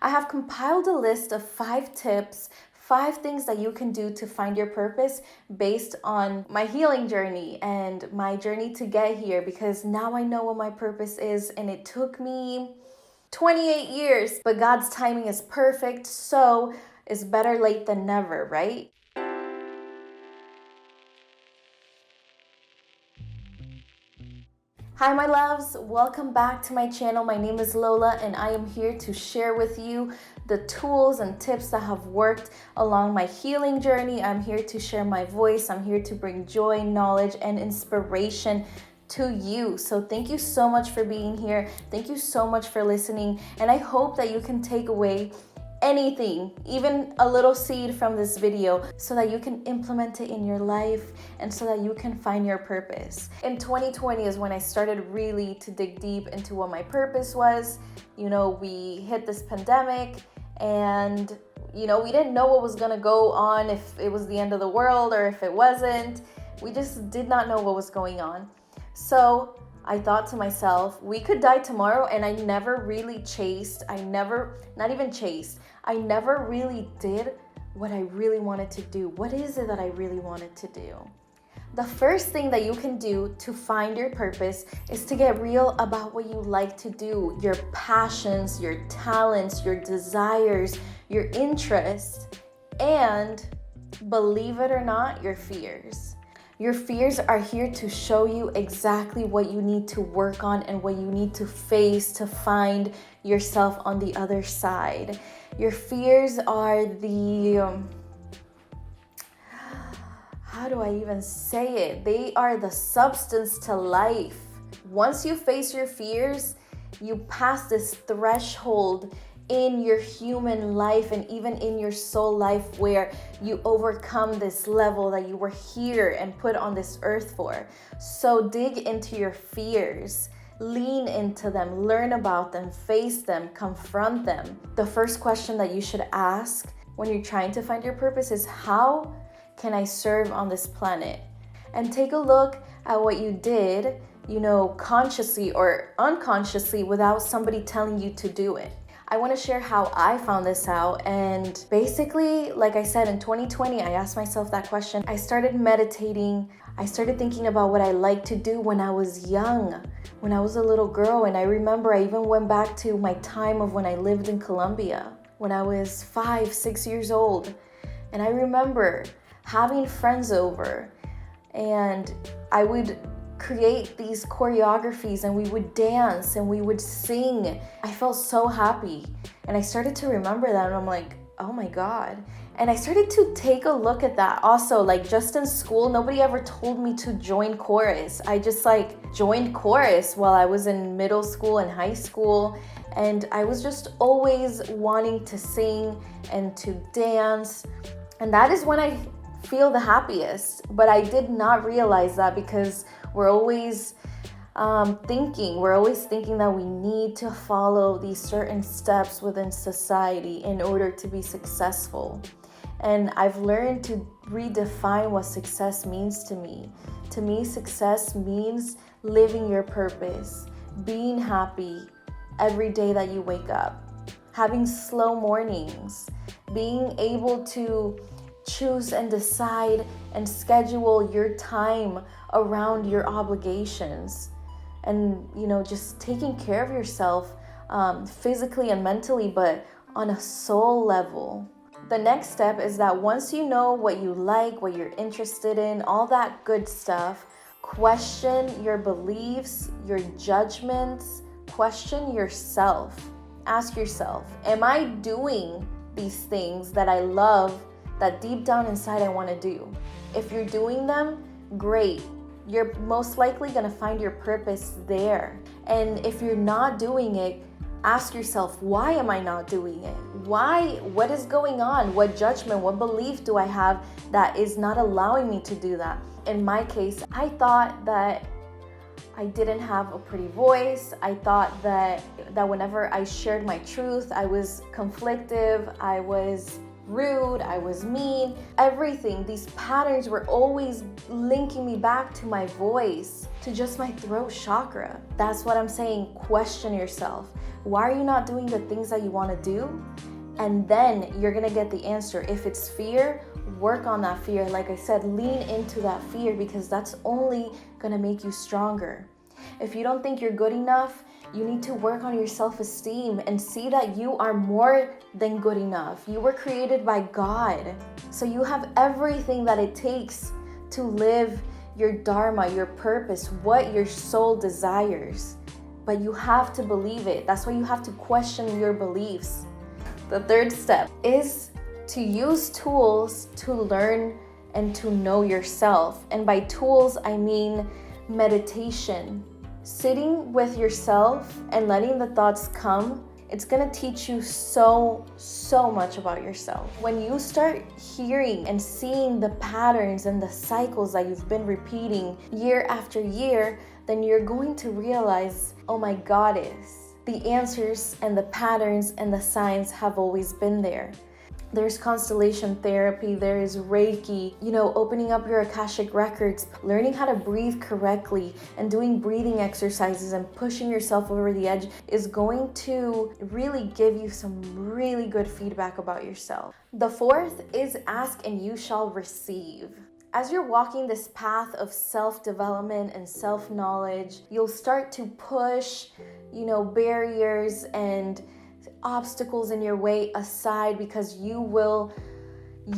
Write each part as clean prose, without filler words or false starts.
I have compiled a list of 5 tips, 5 things that you can do to find your purpose based on my healing journey and my journey to get here, because now I know what my purpose is, and it took me 28 years, but God's timing is perfect, so it's better late than never, right? Hi my loves, welcome back to my channel. My name is Lola and I am here to share with you the tools and tips that have worked along my healing journey. I'm here to share my voice. I'm here to bring joy, knowledge, and inspiration to you. So thank you so much for being here. Thank you so much for listening. And I hope that you can take away anything, even a little seed from this video, so that you can implement it in your life and so that you can find your purpose. In 2020 is when I started really to dig deep into what my purpose was. We hit this pandemic and we didn't know what was gonna go on, if it was the end of the world or if it wasn't. We just did not know what was going on. So I thought to myself, we could die tomorrow, and I never really I never really did what I really wanted to do. What is it that I really wanted to do? The first thing that you can do to find your purpose is to get real about what you like to do, your passions, your talents, your desires, your interests, and, believe it or not, your fears. Your fears are here to show you exactly what you need to work on and what you need to face to find yourself on the other side. Your fears are how do I even say it? They are the substance to life. Once you face your fears, you pass this threshold in your human life and even in your soul life where you overcome this level that you were here and put on this earth for. So dig into your fears, lean into them, learn about them, face them, confront them. The first question that you should ask when you're trying to find your purpose is, how can I serve on this planet? And take a look at what you did, consciously or unconsciously, without somebody telling you to do it. I want to share how I found this out. And basically, like I said, in 2020, I asked myself that question. I started meditating. I started thinking about what I liked to do when I was young, when I was a little girl. And I remember I even went back to my time of when I lived in Colombia, when I was 5, 6 years old. And I remember having friends over, and I would create these choreographies and we would dance and we would sing. I felt so happy, and I started to remember that, and I'm like, oh my God. And I started to take a look at that also, like just in school, nobody ever told me to join chorus. I just joined chorus while I was in middle school and high school, and I was just always wanting to sing and to dance, and that is when I feel the happiest. But I did not realize that, because we're always thinking that we need to follow these certain steps within society in order to be successful. And I've learned to redefine what success means to me. To me, success means living your purpose, being happy every day that you wake up, having slow mornings, being able to choose and decide and schedule your time around your obligations, and just taking care of yourself physically and mentally, but on a soul level. The next step is that once you know what you like, what you're interested in, all that good stuff, question your beliefs, your judgments, question yourself. Ask yourself, am I doing these things that I love, that deep down inside I want to do? If you're doing them, great. You're most likely going to find your purpose there. And if you're not doing it, ask yourself, why am I not doing it? Why? What is going on? What judgment, what belief do I have that is not allowing me to do that? In my case, I thought that I didn't have a pretty voice. I thought that whenever I shared my truth, I was conflictive. I was rude, I was mean, everything. These patterns were always linking me back to my voice, to just my throat chakra. That's what I'm saying. Question yourself. Why are you not doing the things that you want to do? And then you're gonna get the answer. If it's fear, work on that fear. Like I said, lean into that fear, because that's only gonna make you stronger. If you don't think you're good enough, you need to work on your self-esteem and see that you are more than good enough. You were created by God. So you have everything that it takes to live your dharma, your purpose, what your soul desires. But you have to believe it. That's why you have to question your beliefs. The third step is to use tools to learn and to know yourself. And by tools, I mean meditation. Sitting with yourself and letting the thoughts come, it's gonna teach you so much about yourself. When you start hearing and seeing the patterns and the cycles that you've been repeating year after year, then you're going to realize, oh my goddess, the answers and the patterns and the signs have always been there. There's constellation therapy, there is Reiki, opening up your Akashic records, learning how to breathe correctly and doing breathing exercises and pushing yourself over the edge is going to really give you some really good feedback about yourself. The fourth is ask and you shall receive. As you're walking this path of self-development and self-knowledge, you'll start to push, barriers and obstacles in your way aside, because you will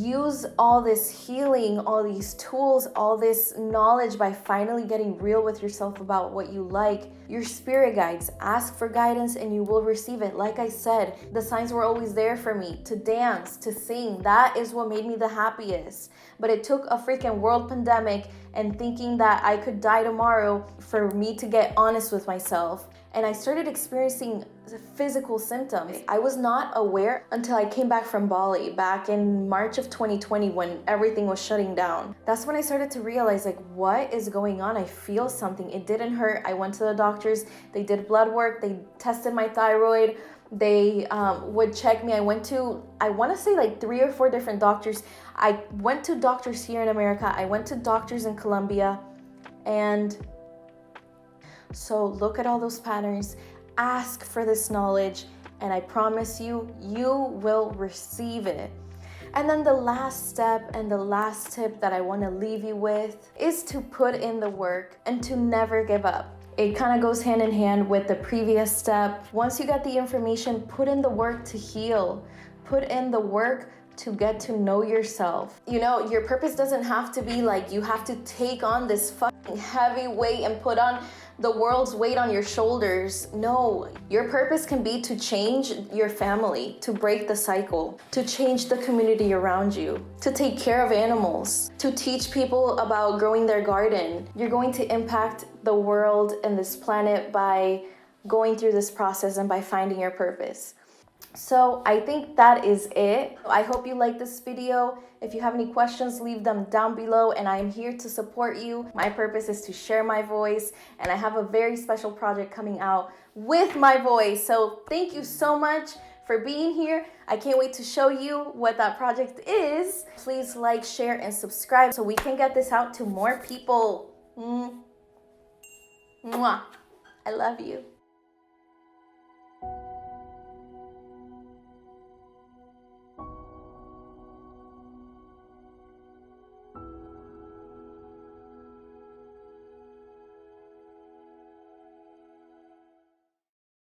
use all this healing, all these tools, all this knowledge by finally getting real with yourself about what you like. Your spirit guides, ask for guidance and you will receive it. Like I said, the signs were always there for me to dance, to sing. That is what made me the happiest. But it took a freaking world pandemic and thinking that I could die tomorrow for me to get honest with myself. And I started experiencing physical symptoms. I was not aware until I came back from Bali back in March of 2020 when everything was shutting down. That's when I started to realize, what is going on? I feel something. It didn't hurt. I went to the doctors. They did blood work. They tested my thyroid. They would check me. I went to, I want to say 3 or 4 different doctors. I went to doctors here in America. I went to doctors in Colombia. And so look at all those patterns, ask for this knowledge, and I promise you, you will receive it. And then the last step and the last tip that I want to leave you with is to put in the work and to never give up. It kind of goes hand in hand with the previous step. Once you get the information, put in the work to heal. Put in the work to get to know yourself. Your purpose doesn't have to be you have to take on this fucking heavy weight and put on the world's weight on your shoulders. No, your purpose can be to change your family, to break the cycle, to change the community around you, to take care of animals, to teach people about growing their garden. You're going to impact the world and this planet by going through this process and by finding your purpose. So I think that is it. I hope you like this video. If you have any questions, leave them down below and I am here to support you. My purpose is to share my voice and I have a very special project coming out with my voice. So thank you so much for being here. I can't wait to show you what that project is. Please like, share, and subscribe so we can get this out to more people. Mwah. I love you.